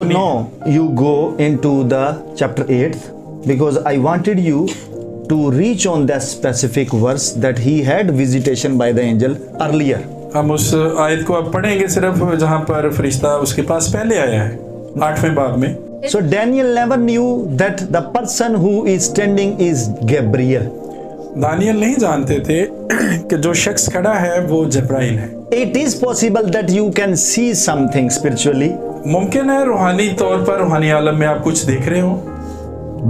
Now you go into the chapter 8 because I wanted you to reach on that specific verse that he had visitation by the angel earlier. हम उस आयत को अब पढ़ेंगे सिर्फ जहाँ पर फरिश्ता उसके पास पहले आया है 8वें बाब में. So Daniel never knew that the person who is standing is Gabriel. Daniel नहीं जानते थे कि जो शख्स खड़ा है वो जब्राइल है. It is possible that you can see something spiritually. मुमकिन है रूहानी तौर पर रूहानी आलम में आप कुछ देख रहे हो,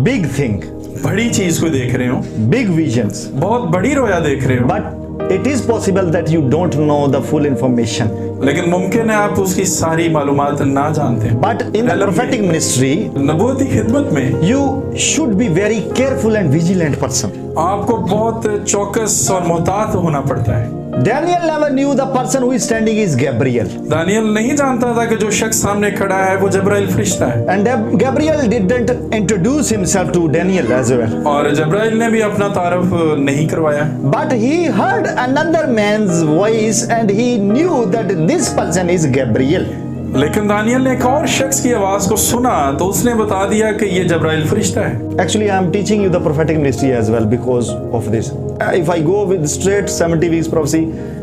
Big thing, बड़ी चीज को देख रहे हो, big visions. बहुत बड़ी रोया देख रहे हो. But it is possible that you don't know the full information. लेकिन मुमकिन है आप उसकी सारी मालूमात ना जानते हैं. But in the prophetic ministry, नबूवती खिदमत में you should be very careful and vigilant person. आपको बहुत चौकस और मोहतात होना पड़ता है. Daniel never knew the person who is standing is Gabriel. Daniel नहीं जानता था कि जो शख्स सामने खड़ा है वो जब्राइल फरिश्ता है. And Gabriel didn't introduce himself to Daniel as well. और जब्राइल ने भी अपना तारफ नहीं करवाया. But he heard another man's voice and he knew that this person is Gabriel. लेकिन दानियल ने एक और शख्स की आवाज को सुना तो उसने बता दिया कि ये जब्राइल फरिश्ता है. Actually, I am teaching you the prophetic ministry as well because of this. If I go with straight 70 weeks prophecy,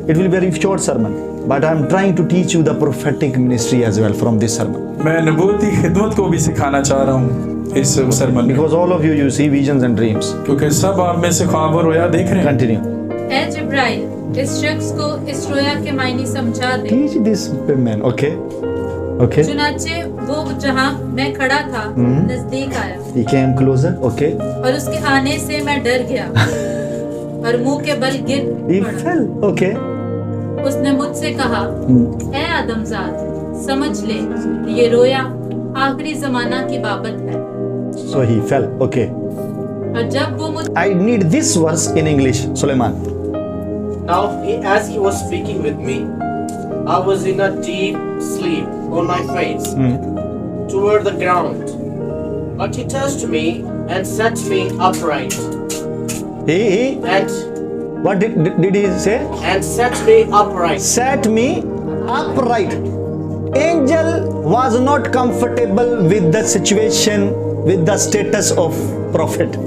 it will be a very short sermon. But I am trying to teach you the prophetic ministry as well from this sermon. मैं नबूवती खिदमत को भी सिखाना चाह रहा हूँ इस सरमन में. Because all of you see visions and dreams. क्योंकि सब आप में से ख्वाब और रोया देख रहे हैं. Continue. ऐ जिब्राइल, इस शख्स को इस रोया के मायने समझा दे. Teach this man, okay? Okay. चुनाचे वो जहाँ मैं खड़ा था नजदीक आया He came closer, okay? और उसके आने से मैं डर गया और मुंह के बल गिर He पड़ा. fell, okay? उसने मुझसे कहा, ऐ आदमजाद, समझ ले ये रोया आखिरी जमाना की बाबत है. So he fell, okay? और जब वो मुझ I need this verse in English, Suleiman. Now, as he was speaking with me, I was in a deep sleep on my face toward the ground. But he touched me and set me upright. He And what did he say? set me upright. Set me upright. Angel was not comfortable with the situation, with the status of prophet.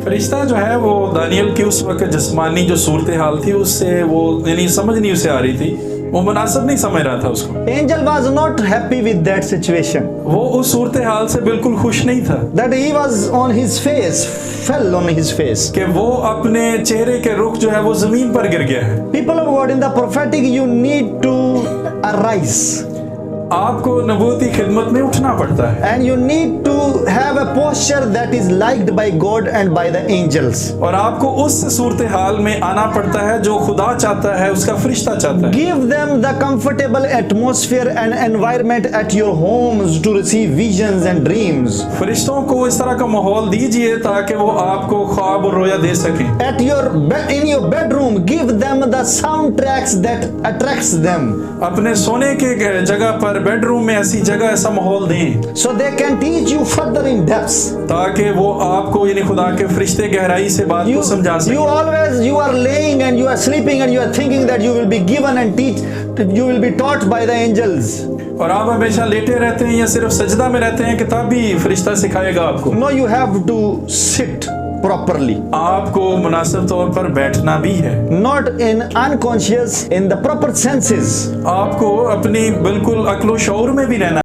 फरिश्ता जो है वो Daniel की उस वक्त जिस्मानी जो सूरत हाल थी उससे वो यानी समझ नहीं उसे आ रही थी. वो मुनासिब नहीं समझ रहा था उसको. Angel was not happy with that situation. वो उस सूरत हाल से बिल्कुल खुश नहीं था. That he was on his face, fell on his face. कि वो अपने चेहरे के रुख जो है वो जमीन पर गिर गया है. People of God, in the prophetic, you need to arise. आपको नबूवती खिदमत में उठना पड़ता है. And you need to have a posture that is liked by God and by the angels. और आपको उस सूरत हाल में आना पड़ता है जो खुदा चाहता है उसका फरिश्ता चाहता है. Give them the comfortable atmosphere and environment at your homes to receive visions and dreams. फरिश्तों को इस तरह का माहौल दीजिए ताकि वो आपको ख्वाब और रोया दे सकें. At your in your bedroom, give them the soundtracks that attracts them. अपने सोने के जगह पर बेडरूम में ऐसी जगह ऐसा माहौल दें So they can teach you further in depths. ताकि वो आपको यानी खुदा के फरिश्ते गहराई से बात को समझा You सकें. always you are laying and you are sleeping and you are thinking that you will be given and you will be taught by the angels. और आप हमेशा लेटे रहते हैं या सिर्फ सजदा में रहते हैं कि तब भी फरिश्ता सिखाएगा आपको. No, you have to sit properly. आपको मुनासिब तौर पर बैठना भी है. Not in unconscious, in the proper senses. आपको अपनी बिल्कुल अक्लो शऊर में भी रहना